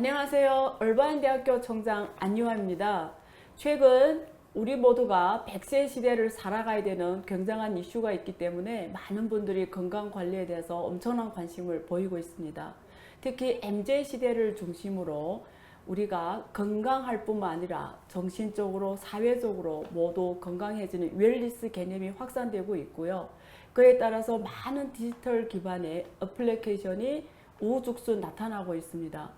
안녕하세요. 얼바인대학교 총장 안유아입니다. 최근 우리 모두가 100세 시대를 살아가야 되는 굉장한 이슈가 있기 때문에 많은 분들이 건강 관리에 대해서 엄청난 관심을 보이고 있습니다. 특히 MZ 시대를 중심으로 우리가 건강할 뿐만 아니라 정신적으로 사회적으로 모두 건강해지는 웰니스 개념이 확산되고 있고요. 그에 따라서 많은 디지털 기반의 어플리케이션이 우후죽순 나타나고 있습니다.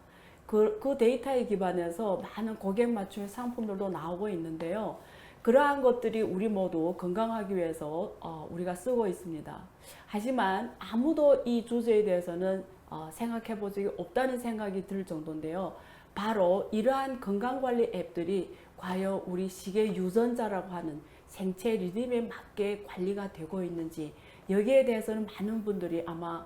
그 데이터에 기반해서 많은 고객 맞춤 상품들도 나오고 있는데요. 그러한 것들이 우리 모두 건강하기 위해서 우리가 쓰고 있습니다. 하지만 아무도 이 주제에 대해서는 생각해 본 적이 없다는 생각이 들 정도인데요. 바로 이러한 건강관리 앱들이 과연 우리 시계 유전자라고 하는 생체 리듬에 맞게 관리가 되고 있는지, 여기에 대해서는 많은 분들이 아마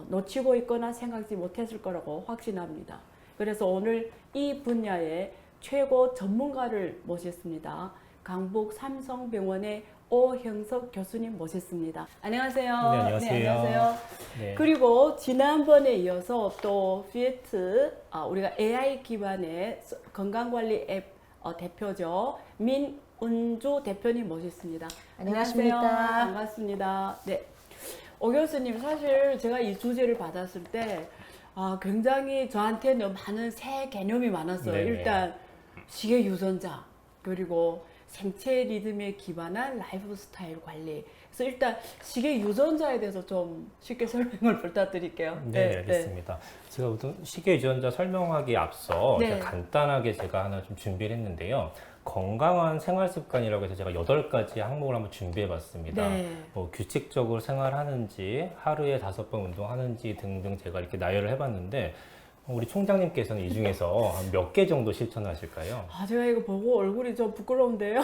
놓치고 있거나 생각지 못했을 거라고 확신합니다. 그래서 오늘 이 분야의 최고 전문가를 모셨습니다. 강북 삼성병원의 오형석 교수님 모셨습니다. 안녕하세요. 네, 안녕하세요. 네, 안녕하세요. 네. 그리고 지난번에 이어서 또 피에트, 우리가 AI 기반의 건강관리 앱 대표죠. 민은주 대표님 모셨습니다. 안녕하십니까. 안녕하세요. 반갑습니다. 네. 오 교수님, 사실 제가 이 주제를 받았을 때 굉장히 저한테는 많은 새 개념이 많았어요. 네네. 일단 시계 유전자, 그리고 생체 리듬에 기반한 라이프 스타일 관리. 그래서 일단 시계 유전자에 대해서 좀 쉽게 설명을 부탁드릴게요. 네, 알겠습니다. 제가 우선 시계 유전자 설명하기에 앞서 네. 간단하게 제가 하나 좀 준비를 했는데요. 건강한 생활 습관이라고 해서 제가 8가지 항목을 한번 준비해 봤습니다. 네. 뭐 규칙적으로 생활하는지, 하루에 5번 운동하는지 등등 제가 이렇게 나열을 해 봤는데, 우리 총장님께서는 이 중에서 한 몇 개 정도 실천하실까요? 제가 이거 보고 얼굴이 좀 부끄러운데요.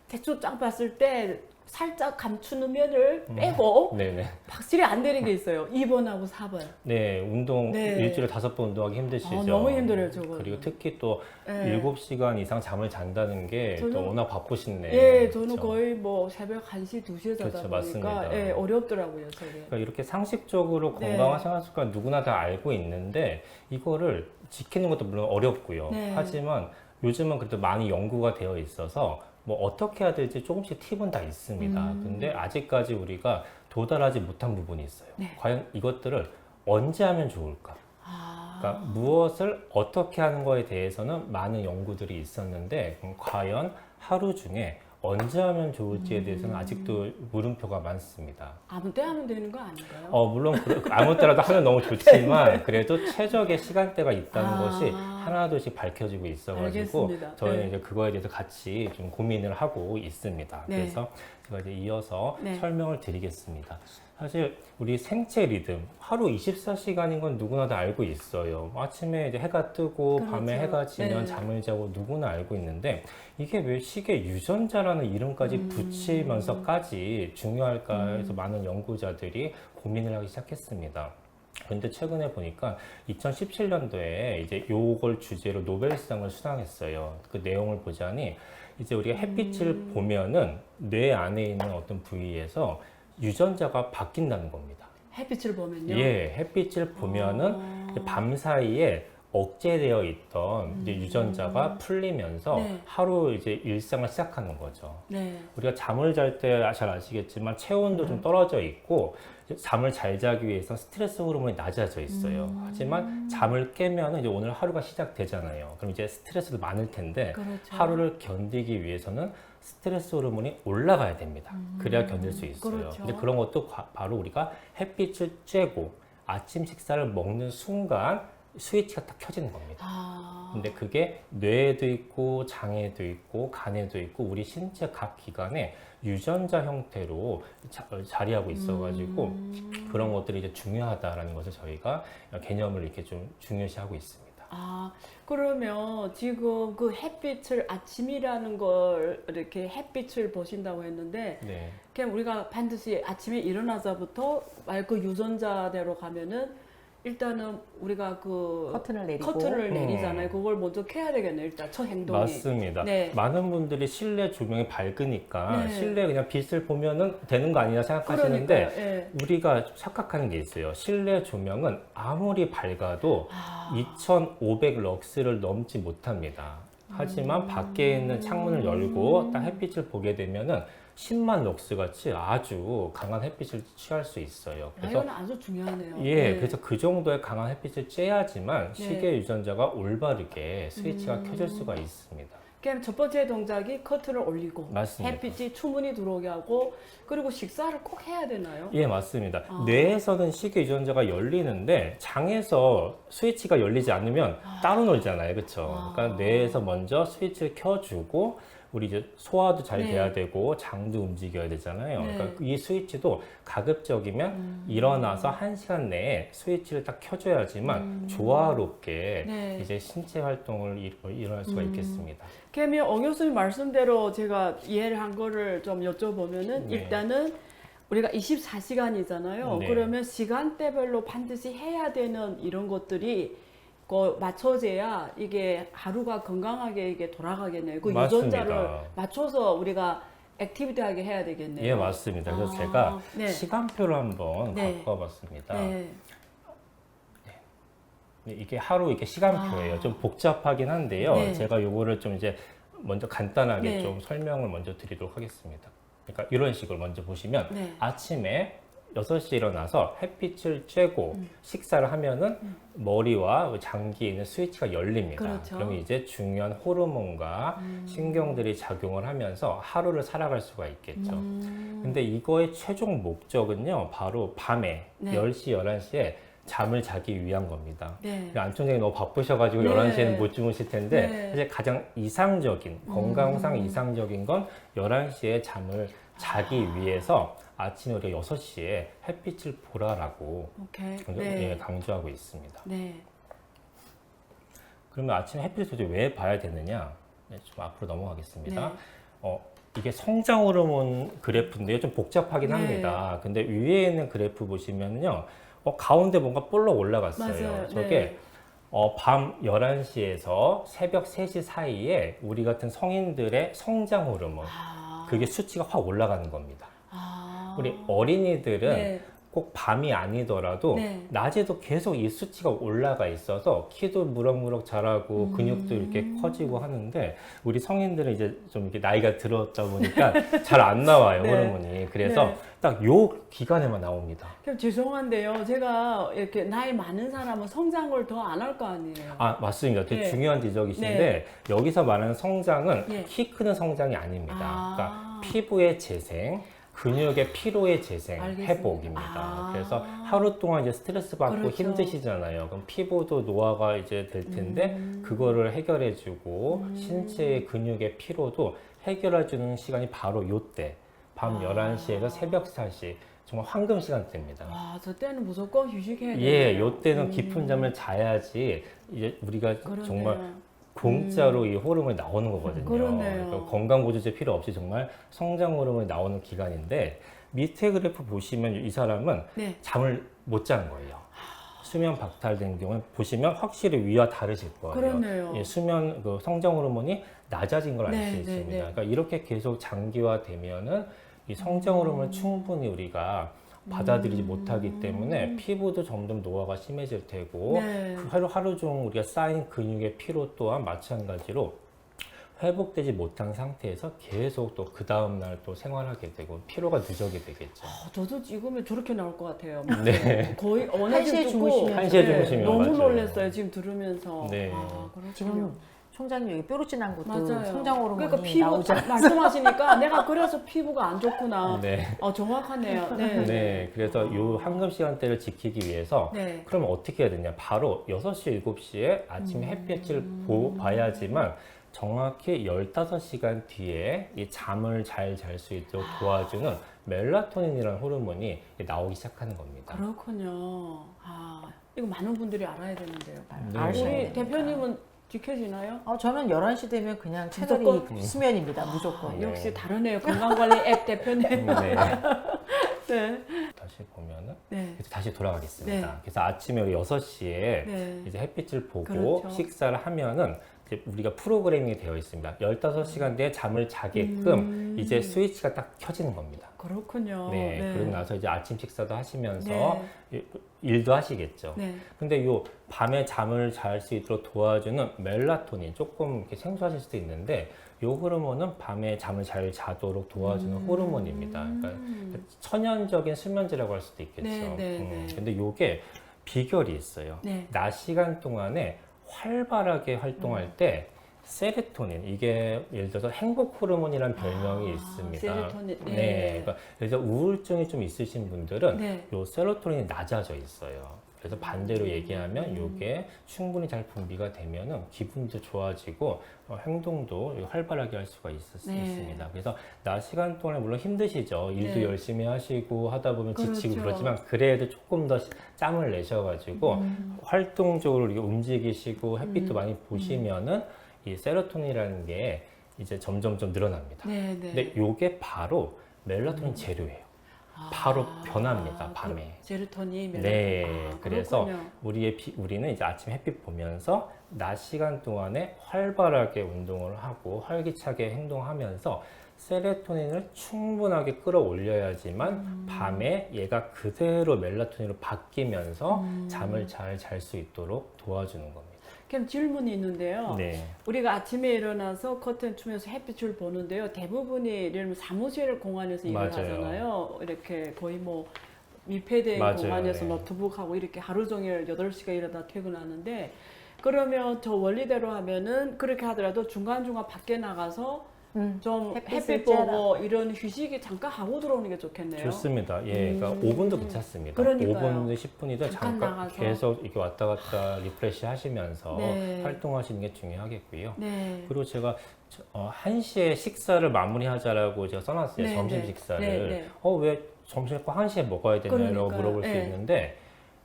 대충 쫙 봤을 때 살짝 감추는 면을 빼고 네네. 확실히 안 되는 게 있어요. 2번하고 4번. 네, 운동 네. 일주일에 5번 운동하기 힘드시죠? 너무 힘들어요, 저거. 그리고 특히 또 네. 7시간 이상 잠을 잔다는 게 또 저는- 워낙 바쁘신데. 예, 저는 그렇죠? 거의 뭐 새벽 1시, 2시에 자다 그렇죠, 보니까 맞습니다. 예, 어렵더라고요, 저게. 그러니까 이렇게 상식적으로 네. 건강한 생활 습관 누구나 다 알고 있는데 이거를 지키는 것도 물론 어렵고요. 네. 하지만 요즘은 그래도 많이 연구가 되어 있어서 뭐 어떻게 해야 될지 조금씩 팁은 다 있습니다. 근데 아직까지 우리가 도달하지 못한 부분이 있어요. 네. 과연 이것들을 언제 하면 좋을까? 아, 그러니까 무엇을 어떻게 하는 거에 대해서는 많은 연구들이 있었는데 과연 하루 중에 언제 하면 좋을지에 대해서는 아직도 물음표가 많습니다. 아무 때 하면 되는 거 아닌가요? 물론 아무 때라도 하면 너무 좋지만 그래도 최적의 시간대가 있다는 것이 하나둘씩 밝혀지고 있어가지고 알겠습니다. 저희는 네. 이제 그거에 대해서 같이 좀 고민을 하고 있습니다. 네. 그래서 제가 이제 이어서 네. 설명을 드리겠습니다. 사실 우리 생체 리듬 하루 24시간인 건 누구나 다 알고 있어요. 아침에 이제 해가 뜨고 그렇죠. 밤에 해가 지면 네. 잠을 자고 누구나 알고 있는데 이게 왜 시계 유전자라는 이름까지 붙이면서까지 중요할까 해서 많은 연구자들이 고민을 하기 시작했습니다. 그런데 최근에 보니까 2017년도에 이제 요걸 주제로 노벨상을 수상했어요. 그 내용을 보자니 이제 우리가 햇빛을 보면은 뇌 안에 있는 어떤 부위에서 유전자가 바뀐다는 겁니다. 햇빛을 보면요. 예, 햇빛을 보면은 이제 밤 사이에 억제되어 있던 이제 유전자가 풀리면서 네. 하루 이제 일상을 시작하는 거죠. 네. 우리가 잠을 잘 때 잘 아시겠지만 체온도 좀 떨어져 있고 잠을 잘 자기 위해서 스트레스 호르몬이 낮아져 있어요. 하지만 잠을 깨면 이제 오늘 하루가 시작되잖아요. 그럼 이제 스트레스도 많을 텐데 그렇죠. 하루를 견디기 위해서는 스트레스 호르몬이 올라가야 됩니다. 그래야 견딜 수 있어요. 그렇죠. 근데 그런 것도 바로 우리가 햇빛을 쬐고 아침 식사를 먹는 순간 스위치가 딱 켜지는 겁니다. 근데 그게 뇌에도 있고 장에도 있고 간에도 있고 우리 신체 각 기관에 유전자 형태로 자리하고 있어가지고 그런 것들이 이제 중요하다라는 것을 저희가 개념을 이렇게 좀 중요시하고 있습니다. 그러면 지금 그 햇빛을 아침이라는 걸 이렇게 햇빛을 보신다고 했는데 네. 그냥 우리가 반드시 아침에 일어나서부터 말 그 유전자대로 가면은 일단은 우리가 그 커튼을 내리고. 커튼을 내리잖아요. 그걸 먼저 켜야 되겠네요. 일단 첫 행동이. 맞습니다. 네. 많은 분들이 실내 조명이 밝으니까 네. 실내 그냥 빛을 보면은 되는 거 아니냐 생각하시는데 그러니까요. 예. 우리가 착각하는 게 있어요. 실내 조명은 아무리 밝아도 2500 럭스를 넘지 못합니다. 하지만 밖에 있는 창문을 열고 딱 햇빛을 보게 되면은 10만 럭스 같이 아주 강한 햇빛을 취할 수 있어요. 그래서 이건 아주 중요하네요. 예, 네. 그래서 그 정도의 강한 햇빛을 쬐야지만 네. 시계 유전자가 올바르게 스위치가 켜질 수가 있습니다. 그럼 첫 번째 동작이 커튼을 올리고 맞습니다. 햇빛이 충분히 들어오게 하고 그리고 식사를 꼭 해야 되나요? 예, 맞습니다. 아. 뇌에서는 시계 유전자가 열리는데 장에서 스위치가 열리지 않으면 따로 놀잖아요. 그렇죠? 아. 그러니까 뇌에서 먼저 스위치를 켜주고 우리 이제 소화도 잘 네. 돼야 되고 장도 움직여야 되잖아요. 네. 그러니까 이 스위치도 가급적이면 일어나서 1시간 내에 스위치를 딱 켜줘야지만 조화롭게 네. 이제 신체 활동을 일어날 수가 있겠습니다. 그러면 엉 교수님 말씀대로 제가 이해를 한 거를 좀 여쭤보면은 네. 일단은 우리가 24시간이잖아요. 네. 그러면 시간대별로 반드시 해야 되는 이런 것들이 그 맞춰져야 이게 하루가 건강하게 이게 돌아가겠네요. 그 맞습니다. 유전자를 맞춰서 우리가 액티비티하게 해야 되겠네요. 예, 맞습니다. 그래서 아, 제가 네. 시간표를 한번 네. 바꿔봤습니다. 네. 이게 하루 이게 시간표예요. 아. 좀 복잡하긴 한데요. 네. 제가 요거를 좀 이제 먼저 간단하게 네. 좀 설명을 먼저 드리도록 하겠습니다. 그러니까 이런 식으로 먼저 보시면 네. 아침에 6시에 일어나서 햇빛을 쬐고 식사를 하면은 머리와 장기에 있는 스위치가 열립니다. 그렇죠. 그러면 이제 중요한 호르몬과 신경들이 작용을 하면서 하루를 살아갈 수가 있겠죠. 근데 이거의 최종 목적은요, 바로 밤에 네. 10시, 11시에 잠을 자기 위한 겁니다. 네. 안총장이 너무 바쁘셔가지고 네. 11시에는 못 주무실 텐데 네. 사실 가장 이상적인, 건강상 이상적인 건 11시에 잠을 자기 위해서 아침에 우리가 6시에 햇빛을 보라라고 오케이. 예, 강조하고 있습니다. 네. 그러면 아침에 햇빛을 도대체 왜 봐야 되느냐? 네, 좀 앞으로 넘어가겠습니다. 네. 이게 성장 호르몬 그래프인데요. 좀 복잡하긴 네. 합니다. 근데 위에 있는 그래프 보시면요. 가운데 뭔가 볼록 올라갔어요. 맞아요. 저게 네. 밤 11시에서 새벽 3시 사이에 우리 같은 성인들의 성장 호르몬, 그게 수치가 확 올라가는 겁니다. 우리 어린이들은 네. 꼭 밤이 아니더라도 네. 낮에도 계속 이 수치가 올라가 있어서 키도 무럭무럭 자라고 근육도 이렇게 커지고 하는데 우리 성인들은 이제 좀 이렇게 나이가 들었다 보니까 잘 안 나와요, 네. 호르몬이. 그래서 네. 딱 요 기간에만 나옵니다. 그럼 죄송한데요. 제가 이렇게 나이 많은 사람은 성장을 더 안 할 거 아니에요. 아, 맞습니다. 되게 네. 중요한 지적이신데 네. 여기서 말하는 성장은 네. 키 크는 성장이 아닙니다. 아. 그러니까 피부의 재생, 근육의 피로의 재생, 알겠습니다. 회복입니다. 아. 그래서 하루 동안 이제 스트레스 받고 그렇죠. 힘드시잖아요. 그럼 피부도 노화가 이제 될 텐데 그거를 해결해주고 신체의 근육의 피로도 해결해주는 시간이 바로 요때 밤 11시에서 새벽 4시 정말 황금 시간대입니다. 와, 저 때는 무조건 휴식해야 돼요. 예, 요때는 깊은 잠을 자야지 이제 우리가 정말 공짜로 이 호르몬이 나오는 거거든요. 그러네요. 그러니까 건강보조제 필요 없이 정말 성장 호르몬이 나오는 기간인데 밑에 그래프 보시면 이 사람은 네. 잠을 못 잔 거예요. 수면 박탈된 경우는 보시면 확실히 위와 다르실 거예요. 그러네요. 예, 수면 그 성장 호르몬이 낮아진 걸 알 수 네, 네, 있습니다. 네. 그러니까 이렇게 계속 장기화되면은 이 성장 호르몬을 충분히 우리가 받아들이지 못하기 때문에 피부도 점점 노화가 심해질 테고 네. 그 하루 종일 우리가 쌓인 근육의 피로 또한 마찬가지로 회복되지 못한 상태에서 계속 또 그 다음날 또 생활하게 되고 피로가 누적이 되겠죠. 저도 지금은 저렇게 나올 것 같아요. 네. 거의 어느 1시에 주무시면. 1시에 주무시면 너무 맞아요. 놀랐어요. 지금 들으면서. 네. 그렇군요. 지금 총장님 여기 뾰루지난 것도 맞아요. 성장 호르몬이 그러니까 피부 나오지 않 말씀하시니까 내가 그래서 피부가 안 좋구나. 네. 정확하네요. 네. 네. 그래서 요 황금 시간대를 지키기 위해서 네. 그럼 어떻게 해야 되냐? 바로 6시, 7시에 아침에 햇빛을 봐야지만 정확히 15시간 뒤에 이 잠을 잘 잘 수 있도록 도와주는 멜라토닌이라는 호르몬이 나오기 시작하는 겁니다. 그렇군요. 이거 많은 분들이 알아야 되는데요. 네. 아셔야 우리 되니까. 대표님은 지켜지나요? 저는 11시 되면 그냥 채널이 무조건? 수면입니다. 무조건. 네. 역시 다르네요. 건강관리 앱 대표님. 네. 네. 다시 보면은 네. 그래서 다시 돌아가겠습니다. 네. 그래서 아침에 우리 6시에 네. 이제 햇빛을 보고 그렇죠. 식사를 하면은 이제 우리가 프로그래밍이 되어 있습니다. 15시간 내에 잠을 자게끔 이제 스위치가 딱 켜지는 겁니다. 그렇군요. 네. 그러고 나서 이제 아침 식사도 하시면서 네. 일도 하시겠죠. 네. 근데 요 밤에 잠을 잘 수 있도록 도와주는 멜라토닌 조금 이렇게 생소하실 수도 있는데 요 호르몬은 밤에 잠을 잘 자도록 도와주는 호르몬입니다. 그러니까 천연적인 수면제라고 할 수도 있겠죠. 네, 네, 네. 근데 요게 비결이 있어요. 네. 낮 시간 동안에 활발하게 활동할 때 세로토닌, 이게 예를 들어서 행복 호르몬이라는 별명이 있습니다. 세로토닌. 네. 그러니까 예를 들어 우울증이 좀 있으신 분들은 네. 요 세로토닌이 낮아져 있어요. 그래서 반대로 얘기하면 요게 충분히 잘 분비가 되면은 기분도 좋아지고 행동도 활발하게 할 수가 네. 있습니다. 그래서 낮 시간 동안에 물론 힘드시죠. 일도 네. 열심히 하시고 하다 보면 지치고 그렇죠. 그러지만 그래도 조금 더 짬을 내셔가지고 활동적으로 이렇게 움직이시고 햇빛도 많이 보시면은 이 세로토닌이라는 게 이제 점점 늘어납니다. 네. 네. 근데 요게 바로 멜라토닌 재료예요. 바로 변합니다, 밤에. 세로토닌, 멜라토닌. 네, 그래서 그렇군요. 우리는 이제 아침 햇빛 보면서 낮 시간 동안에 활발하게 운동을 하고 활기차게 행동하면서 세로토닌을 충분하게 끌어올려야지만 밤에 얘가 그대로 멜라토닌으로 바뀌면서 잠을 잘 잘 수 있도록 도와주는 겁니다. 그럼 질문이 있는데요. 네. 우리가 아침에 일어나서 커튼 추면서 햇빛을 보는데요. 대부분이 예를 들면 사무실 공간에서 일을 맞아요. 하잖아요. 이렇게 거의 뭐 밀폐된 맞아요. 공간에서 네. 노트북하고 이렇게 하루 종일 8시간 일하다 퇴근하는데, 그러면 저 원리대로 하면은 그렇게 하더라도 중간중간 밖에 나가서 좀 햇빛 보고 이런 휴식이 잠깐 하고 들어오는 게 좋겠네요. 좋습니다. 예, 그러니까 5분도 괜찮습니다. 그러니까요. 5분, 10분이든 잠깐 잠깐 나가서. 계속 이렇게 왔다 갔다 리프레시 하시면서 네. 활동하시는 게 중요하겠고요. 네. 그리고 제가 1시에 식사를 마무리하자라고 제가 써놨어요. 네, 점심 네. 식사를. 네, 네. 왜 점심을 꼭 1시에 먹어야 되냐고 그러니까요. 물어볼 수 네. 있는데,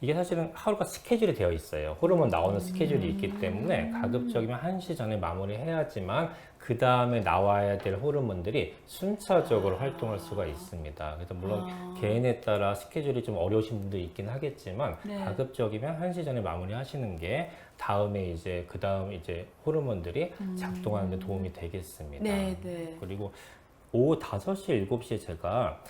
이게 사실은 하루가 스케줄이 되어 있어요. 호르몬 나오는 스케줄이 있기 때문에 가급적이면 1시 전에 마무리해야지만 그 다음에 나와야 될 호르몬들이 순차적으로 활동할 수가 있습니다. 그래서 물론 개인에 따라 스케줄이 좀 어려우신 분도 있긴 하겠지만 네. 가급적이면 1시 전에 마무리하시는 게 다음에 이제 그 다음 이제 호르몬들이 작동하는 데 도움이 되겠습니다. 네, 네. 그리고 오후 5시, 7시에 제가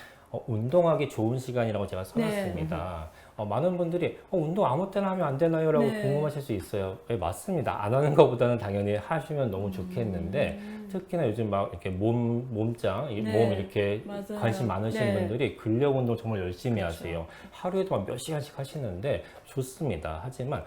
운동하기 좋은 시간이라고 제가 써놨습니다. 많은 분들이 운동 아무 때나 하면 안 되나요? 라고 네. 궁금하실 수 있어요. 네, 맞습니다. 안 하는 것보다는 당연히 하시면 너무 좋겠는데, 특히나 요즘 막 이렇게 몸짱, 네. 몸 이렇게 맞아요. 관심 많으신 네. 분들이 근력 운동 정말 열심히 그렇죠. 하세요. 하루에도 막 몇 시간씩 하시는데 좋습니다. 하지만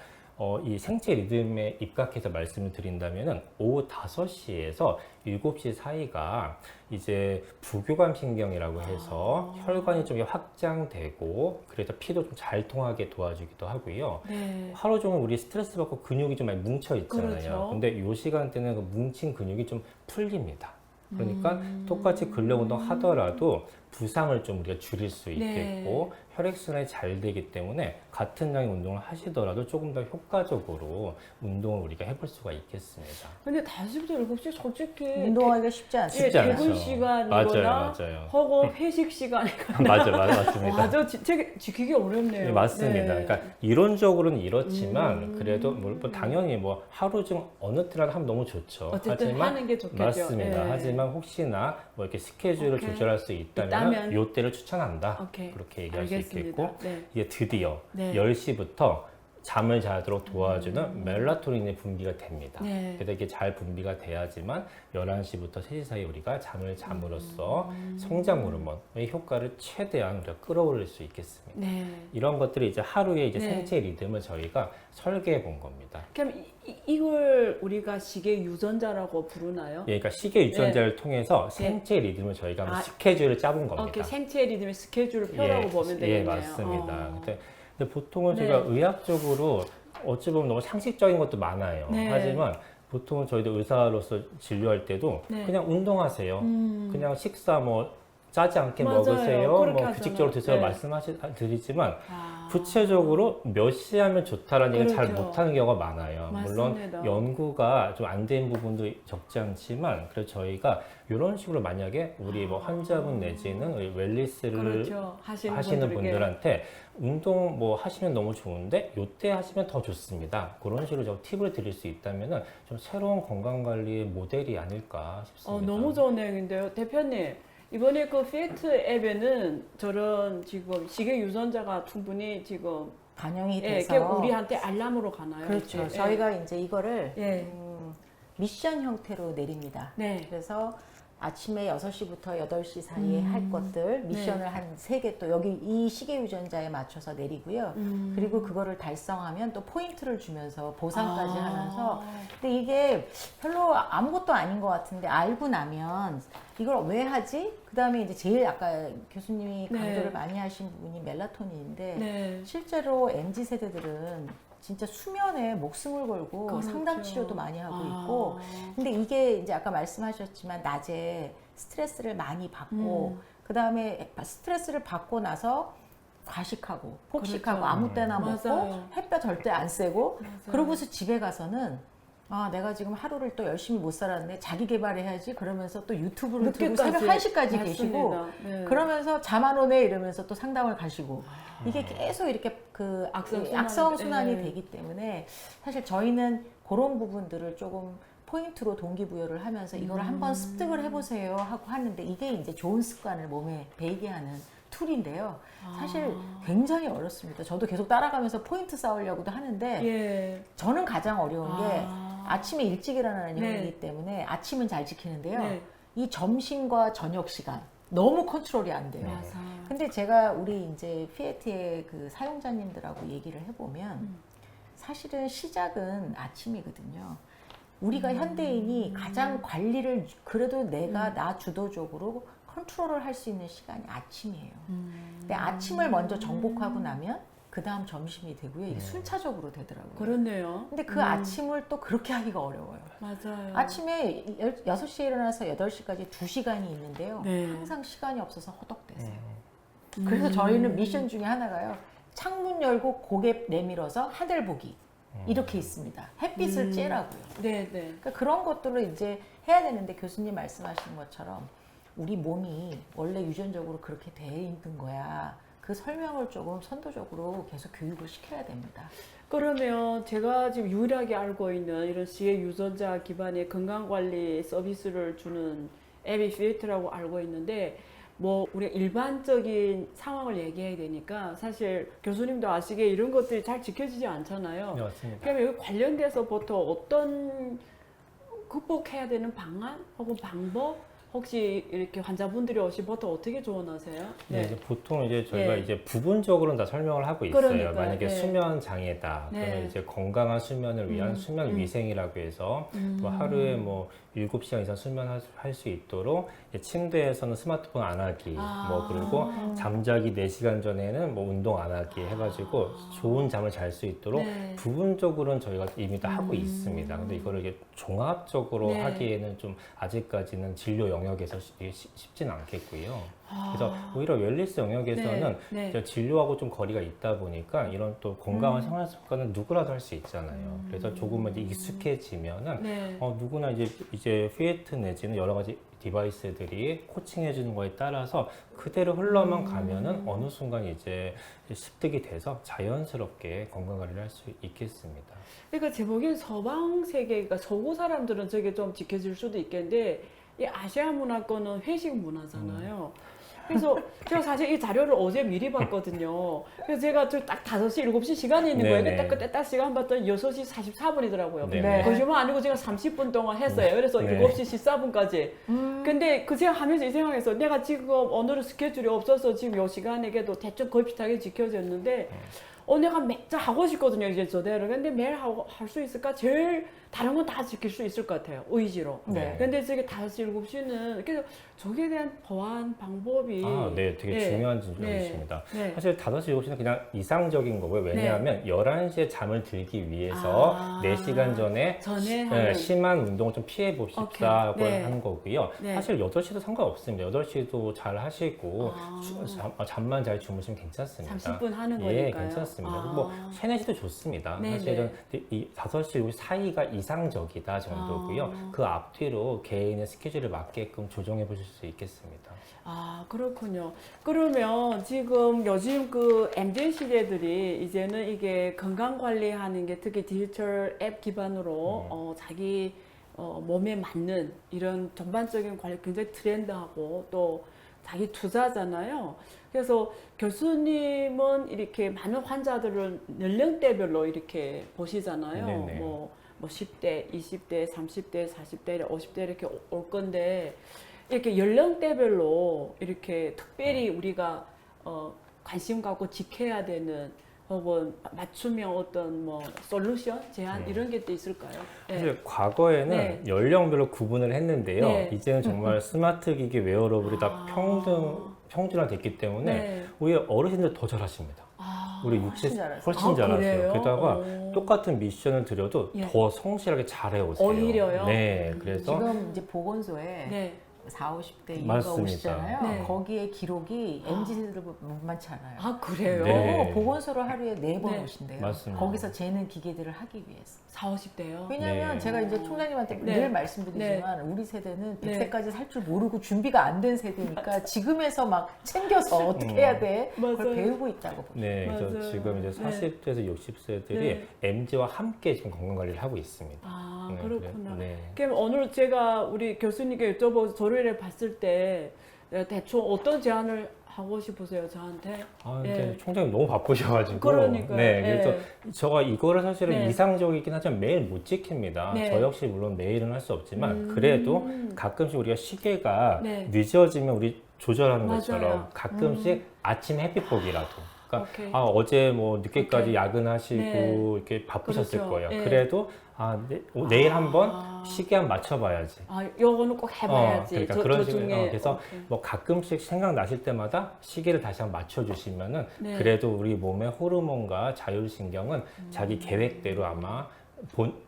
이 생체 리듬에 입각해서 말씀을 드린다면은 오후 5시에서 7시 사이가 이제 부교감 신경이라고 해서 혈관이 좀 확장되고 그래서 피도 좀 잘 통하게 도와주기도 하고요. 네. 하루 종일 우리 스트레스 받고 근육이 좀 많이 뭉쳐 있잖아요. 그렇죠. 근데 이 시간대는 그 뭉친 근육이 좀 풀립니다. 그러니까 똑같이 근력 운동 하더라도 부상을 좀 우리가 줄일 수 있겠고 혈액순환이 잘 되기 때문에 같은 양의 운동을 하시더라도 조금 더 효과적으로 운동을 우리가 해볼 수가 있겠습니다. 근데 5시부터 7시 솔직히 운동하기가 쉽지 않습니다. 쉽지 않죠. 퇴근 시간이거나 맞아요. 혹은 회식 시간이거나 맞습니다. 맞아, 지키기 어렵네요. 네, 맞습니다. 네. 그러니까 이론적으로는 이렇지만 그래도 뭐 당연히 뭐 하루 중 어느 때라도 하면 너무 좋죠. 어쨌든 하지만 하는 게 좋겠죠. 맞습니다. 네. 하지만 혹시나 뭐 이렇게 스케줄을 오케이. 조절할 수 있다면 요 때를 추천한다. 오케이. 그렇게 얘기할 수 알겠습니다. 있겠고 네. 이게 드디어 네. 10시부터 잠을 자도록 도와주는 멜라토닌의 분비가 됩니다. 네. 그래서 이게 잘 분비가 돼야지만 11시부터 3시 사이 우리가 잠을 잠으로써 성장 호르몬의 효과를 최대한 우리가 끌어올릴 수 있겠습니다. 네. 이런 것들이 이제 하루의 이제 네. 생체 리듬을 저희가 설계해 본 겁니다. 그럼 이걸 우리가 시계 유전자라고 부르나요? 예, 그러니까 시계 유전자를 통해서 생체 리듬을 저희가 한번 스케줄을 짜본 겁니다. 이렇게 생체 리듬의 스케줄을 표라고 보면 되겠네요. 예, 맞습니다. 근데 보통은 제가 의학적으로 어찌 보면 너무 상식적인 것도 많아요. 네. 하지만 보통은 저희도 의사로서 진료할 때도 네. 그냥 운동하세요. 그냥 식사 뭐 짜지 않게 맞아요. 먹으세요. 그렇게 뭐 하잖아요. 규칙적으로 드세요. 네. 드리지만 아. 구체적으로 몇 시 하면 좋다라는 얘기를 잘 그렇죠. 못하는 경우가 많아요. 물론 맞습니다. 연구가 좀 안 된 부분도 적지 않지만 그래서 저희가 이런 식으로 만약에 우리 뭐 환자분 내지는 우리 웰니스를 그렇죠. 하시는 분들에게. 분들한테 운동 뭐 하시면 너무 좋은데 요때 하시면 더 좋습니다. 그런 식으로 좀 팁을 드릴 수 있다면은 좀 새로운 건강 관리의 모델이 아닐까 싶습니다. 너무 좋은 내용인데요. 대표님, 이번에 그 피트 앱에는 저런 지금 시계 유전자가 충분히 지금 반영이 예, 돼서 그게 우리한테 알람으로 가나요? 그렇죠. 이제? 저희가 이제 이거를 예. 미션 형태로 내립니다. 네. 그래서 아침에 6시부터 8시 사이에 할 것들 네. 미션을 한 3개 또 여기 이 시계 유전자에 맞춰서 내리고요. 그리고 그거를 달성하면 또 포인트를 주면서 보상까지 하면서 근데 이게 별로 아무것도 아닌 것 같은데 알고 나면 이걸 왜 하지? 그 다음에 이제 제일 아까 교수님이 네. 강조를 많이 하신 부분이 멜라토닌인데 네. 실제로 MZ 세대들은 진짜 수면에 목숨을 걸고 그렇죠. 상담 치료도 많이 하고 아. 있고 근데 이게 이제 아까 말씀하셨지만 낮에 스트레스를 많이 받고 그 다음에 스트레스를 받고 나서 과식하고 폭식하고 그렇죠. 아무 때나 먹고 맞아요. 햇볕 절대 안 쐬고 맞아요. 그러고서 집에 가서는 아 내가 지금 하루를 또 열심히 못 살았네 자기 개발해야지 그러면서 또 유튜브를 들고 새벽 1시까지 계시고 네. 그러면서 잠 안 오네 이러면서 또 상담을 가시고 이게 계속 이렇게 그 악성순환이 네. 되기 때문에 사실 저희는 그런 부분들을 조금 포인트로 동기부여를 하면서 이걸 한번 습득을 해보세요 하고 하는데 이게 이제 좋은 습관을 몸에 배이게 하는 툴인데요. 사실 굉장히 어렵습니다. 저도 계속 따라가면서 포인트 쌓으려고도 하는데 예. 저는 가장 어려운 게 아. 아침에 일찍 일어나는 네. 형이기 때문에 아침은 잘 지키는데요. 네. 이 점심과 저녁 시간 너무 컨트롤이 안 돼요. 맞아요. 근데 제가 우리 이제 피에티의 그 사용자님들하고 얘기를 해보면 사실은 시작은 아침이거든요. 우리가 현대인이 가장 관리를 그래도 내가 나 주도적으로 컨트롤을 할 수 있는 시간이 아침이에요. 근데 아침을 먼저 정복하고 나면 그 다음 점심이 되고요. 이게 순차적으로 되더라고요. 그렇네요. 근데 그 아침을 또 그렇게 하기가 어려워요. 맞아요. 아침에 6시에 일어나서 8시까지 2시간이 있는데요. 네. 항상 시간이 없어서 허덕대세요. 그래서 저희는 미션 중에 하나가요. 창문 열고 고개 내밀어서 하늘 보기. 이렇게 있습니다. 햇빛을 쬐라고요. 네, 네. 그러니까 그런 것들을 이제 해야 되는데 교수님 말씀하신 것처럼 우리 몸이 원래 유전적으로 그렇게 돼 있는 거야. 그 설명을 조금 선도적으로 계속 교육을 시켜야 됩니다. 그러면 제가 지금 유일하게 알고 있는 이런 시계 유전자 기반의 건강관리 서비스를 주는 앱이 피트라고 알고 있는데 뭐 우리가 일반적인 상황을 얘기해야 되니까 사실 교수님도 아시기에 이런 것들이 잘 지켜지지 않잖아요. 네, 맞습니다. 그러면 여기 관련돼서 보통 어떤 극복해야 되는 방안 혹은 방법 혹시 이렇게 환자분들이 오시 보통 어떻게 조언하세요? 네, 이제 보통 이제 저희가 예. 이제 부분적으로는 다 설명을 하고 있어요. 그러니까요. 만약에 네. 수면 장애다. 네. 그러면 이제 건강한 수면을 위한 수면 위생이라고 해서 뭐 하루에 뭐 7시간 이상 수면할 수 있도록 이제 침대에서는 스마트폰 안 하기, 뭐 그리고 잠자기 4시간 전에는 뭐 운동 안 하기 해가지고 좋은 잠을 잘 수 있도록 네. 부분적으로는 저희가 이미 다 하고 있습니다. 근데 이거를 이게 종합적으로 네. 하기에는 좀 아직까지는 진료 영역에서 쉽지는 않겠고요. 그래서 오히려 웰니스 영역에서는 네, 네. 이제 진료하고 좀 거리가 있다 보니까 이런 또 건강한 생활 습관은 누구라도 할 수 있잖아요. 그래서 조금만 이제 익숙해지면은 네. 누구나 이제 피에트 내지는 여러 가지 디바이스들이 코칭해 주는 거에 따라서 그대로 흘러만 가면은 어느 순간 이제 습득이 돼서 자연스럽게 건강 관리를 할 수 있겠습니다. 그러니까 제 보기엔 서방 세계, 그러니까 서구 사람들은 저게 좀 지켜질 수도 있겠는데 이 아시아 문화권은 회식 문화잖아요. 그래서 제가 사실 이 자료를 어제 미리 봤거든요. 그래서 제가 딱 5시, 7시 시간이 있는 거예요. 네네. 그때 딱 시간 봤더니 6시 44분이더라고요. 네네. 거짓말 아니고 제가 30분 동안 했어요. 그래서 네. 7시 14분까지. 근데 그 제가 하면서 이 생각에서 내가 지금 오늘은 스케줄이 없어서 지금 이 시간에게도 대충 거의 비슷하게 지켜졌는데 내가 매일 하고 싶거든요. 이제 저대로. 근데 매일 할 수 있을까? 제일 다른 건 다 지킬 수 있을 것 같아요. 의지로. 네. 근데 저게 5시, 7시는 그래서 저기에 대한 보완 방법이 네, 되게 중요한 질문이십니다. 네. 사실 5시, 7시는 그냥 이상적인 거고요. 왜냐하면 11시에 잠을 들기 위해서 4시간 전에 하는 심한 운동을 좀 피해 봅시다고 오케이. 네. 하는 거고요. 네. 사실 8시도 상관없습니다. 8시도 잘 하시고 잠만 잘 주무시면 괜찮습니다. 30분 하는 예, 거니까요. 괜찮습니다. 뭐 3, 4시도 좋습니다. 네, 사실은 이 5시, 7시 사이가 이상적이다 정도고요. 그 앞뒤로 개인의 스케줄에 맞게끔 조정해 보실 수 있겠습니다. 아, 그렇군요. 그러면 지금 요즘 그 MZ 시대들이 이제는 이게 건강 관리하는 게 특히 디지털 앱 기반으로 자기 몸에 맞는 이런 전반적인 관리 굉장히 트렌드하고 또 자기 투자잖아요. 그래서 교수님은 이렇게 많은 환자들을 연령대별로 이렇게 보시잖아요. 네네. 뭐 10대, 20대, 30대, 40대, 50대 이렇게 올 건데 이렇게 연령대별로 이렇게 특별히 우리가 관심 갖고 지켜야 되는 혹은 맞춤형 어떤 뭐 솔루션, 제안 이런 게 또 있을까요? 사실 과거에는 네. 연령별로 구분을 했는데요. 네. 이제는 정말 스마트 기기 웨어러블이 다 평준화됐기 때문에 네. 오히려 어르신들 더 잘하십니다. 우리 훨씬 잘하세요. 훨씬 아, 잘하세요. 그래요? 게다가 똑같은 미션을 드려도 예. 더 성실하게 잘해오세요. 오히려요? 네, 그래서 지금 이제 보건소에 네. 40, 50대 이후가 맞습니다. 오시잖아요. 네. 거기에 기록이 MZ들 만만치 않아요. 아, 그래요? 네. 보건소를 하루에 4번 네. 오신대요. 맞습니다. 거기서 재는 기계들을 하기 위해서. 40, 50대요? 왜냐하면 네. 제가 이제 총장님한테 네. 늘 말씀드리지만 우리 세대는 네. 100세까지 살 줄 모르고 준비가 안 된 세대니까 지금에서 막 챙겨서 어떻게 해야 돼? 맞아요. 그걸 배우고 있다고 봅니다. 네, 그래서 맞아요. 지금 이제 40대에서 60세들이 MZ와 함께 지금 건강관리를 하고 있습니다. 아, 네, 그렇구나. 네. 그럼 오늘 제가 우리 교수님께 여쭤보고 조례를 봤을 때 대충 어떤 제안을 하고 싶으세요, 저한테? 근데 예. 총장님 너무 바쁘셔가지고. 그러니까요. 네, 그래서 예. 제가 이거를 사실은 네. 이상적이긴 하지만 매일 못 지킵니다. 네. 저 역시 물론 매일은 할 수 없지만 그래도 가끔씩 우리가 시계가 네. 늦어지면 우리 조절하는 맞아요. 것처럼 가끔씩 아침 햇빛 보기라도. 그러니까 오케이. 어제 뭐 늦게까지 오케이. 야근하시고 네. 이렇게 바쁘셨을 그렇죠. 거예요. 예. 그래도 내일 한번 시계 한번 맞춰봐야지. 요거는 꼭 해봐야지. 그러니까 그런 식으로 중에. 그래서 오케이. 뭐 가끔씩 생각나실 때마다 시계를 다시 한번 맞춰주시면은 네. 그래도 우리 몸의 호르몬과 자율신경은 자기 계획대로 아마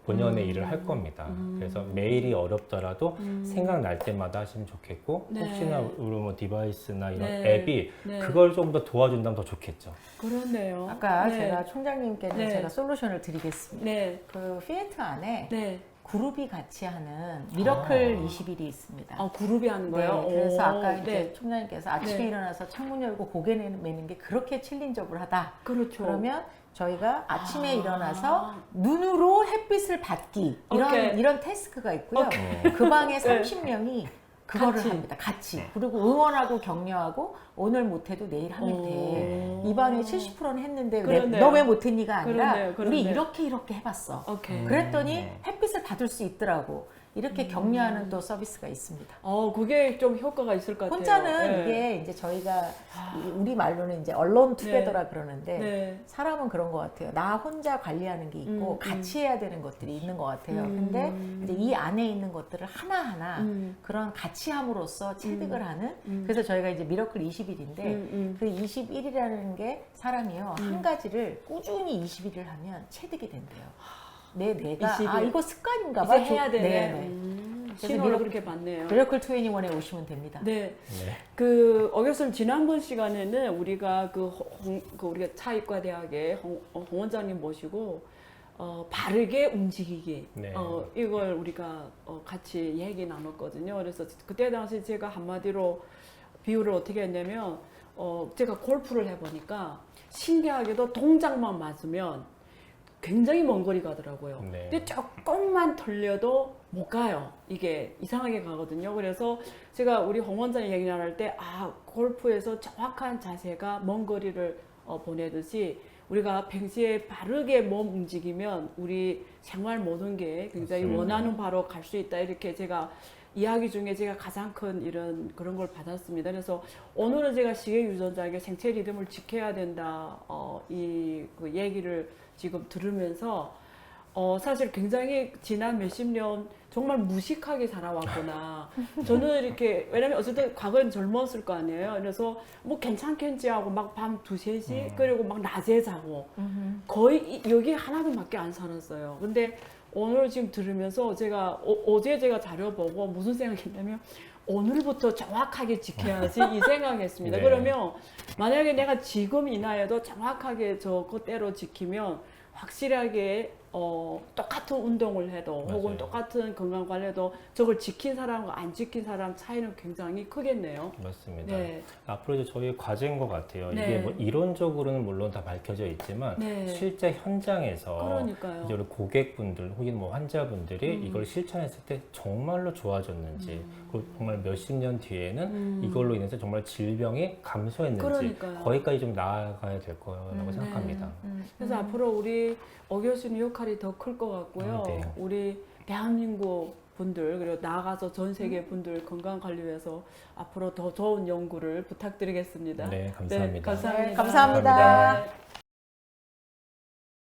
본연의 일을 할 겁니다. 그래서 매일이 어렵더라도 생각날 때마다 하시면 좋겠고 네. 혹시나 우리 뭐 디바이스나 이런 네. 앱이 네. 그걸 좀 더 도와준다면 더 좋겠죠. 그렇네요. 아까 네. 제가 총장님께는 네. 제가 솔루션을 드리겠습니다. 네. 그 피에트 안에 네. 그룹이 같이 하는 미러클 20일이 있습니다. 그룹이 하는 거예요? 네, 그래서 오, 아까 이제 네. 총장님께서 아침에 네. 일어나서 창문 열고 고개 내미는 게 그렇게 챌린저블하다. 그렇죠. 그러면 저희가 아침에 일어나서 눈으로 햇빛을 받기 오케이. 이런 태스크가 있고요. 그 방에 30명이 그거를 같이. 합니다. 같이. 그리고 응원하고 격려하고 오늘 못해도 내일 하면 돼. 이 방에 70%는 했는데 그러네요. 너 왜 못했니가 아니라 그러네요. 우리 그러네요. 이렇게 해봤어. 오케이. 그랬더니 햇빛을 받을 수 있더라고. 이렇게 격려하는 또 서비스가 있습니다. 그게 좀 효과가 있을 것 같아요. 혼자는 네. 이게 이제 저희가 우리 말로는 이제 언론 투게더라 그러는데 네. 사람은 그런 것 같아요. 나 혼자 관리하는 게 있고 같이 해야 되는 것들이 있는 것 같아요. 근데 이제 이 안에 있는 것들을 하나하나 그런 같이 함으로써 체득을 하는 그래서 저희가 이제 미러클 20일인데 그 21이라는 게 사람이요 한 가지를 꾸준히 21을 하면 체득이 된대요. 내가 20일. 이거 습관인가 봐. 이제 해야 되네. 네. 그래서 신호를 그렇게 받네요. 미러클 21에 오시면 됩니다. 네. 네. 어 교수님 지난번 시간에는 우리가 우리가 차의과대학의 홍 원장님 모시고 바르게 움직이기 네. 이걸 우리가 같이 얘기 나눴거든요. 그래서 그때 당시 제가 한마디로 비유를 어떻게 했냐면 제가 골프를 해보니까 신기하게도 동작만 맞으면 굉장히 먼 거리 가더라고요. 네. 근데 조금만 털려도 못 가요. 이게 이상하게 가거든요. 그래서 제가 우리 홍 원장님 얘기 나눌 때 골프에서 정확한 자세가 먼 거리를 보내듯이 우리가 평소에 바르게 몸 움직이면 우리 생활 모든 게 굉장히 맞습니다. 원하는 바로 갈 수 있다. 이렇게 제가 이야기 중에 제가 가장 큰 그런 걸 받았습니다. 그래서 오늘은 제가 시계 유전자에게 생체 리듬을 지켜야 된다. 그 얘기를 지금 들으면서 사실 굉장히 지난 몇십 년 정말 무식하게 살아왔구나. 저는 이렇게, 왜냐면 어쨌든 과거엔 젊었을 거 아니에요. 그래서 뭐 괜찮겠지 하고 막 밤 2, 3시, 그리고 막 낮에 자고. 거의 여기 하나도밖에 안 살았어요. 근데 오늘 지금 들으면서 제가, 어제 제가 자료 보고 무슨 생각했냐면, 오늘부터 정확하게 지켜야지 이 생각했습니다. 네. 그러면 만약에 내가 지금 이 나이에도 정확하게 저것대로 지키면 확실하게 똑같은 운동을 해도 맞아요. 혹은 똑같은 건강 관리도 저걸 지킨 사람과 안 지킨 사람 차이는 굉장히 크겠네요. 맞습니다. 네. 앞으로 이제 저희의 과제인 것 같아요. 네. 이게 뭐 이론적으로는 물론 다 밝혀져 있지만 네. 실제 현장에서 그러니까요. 이제 우리 고객분들 혹은 뭐 환자분들이 음. 이걸 실천했을 때 정말로 좋아졌는지 그리고 정말 몇십 년 뒤에는 이걸로 인해서 정말 질병이 감소했는지 그러니까요. 거기까지 좀 나아가야 될 거라고 생각합니다. 그래서 앞으로 우리 어 교수님 역할이 더 클 것 같고요. 네. 우리 대한민국 분들 그리고 나아가서 전 세계 분들 건강 관리 위해서 앞으로 더 좋은 연구를 부탁드리겠습니다. 네, 감사합니다. 감사합니다. 네, 감사합니다. 네.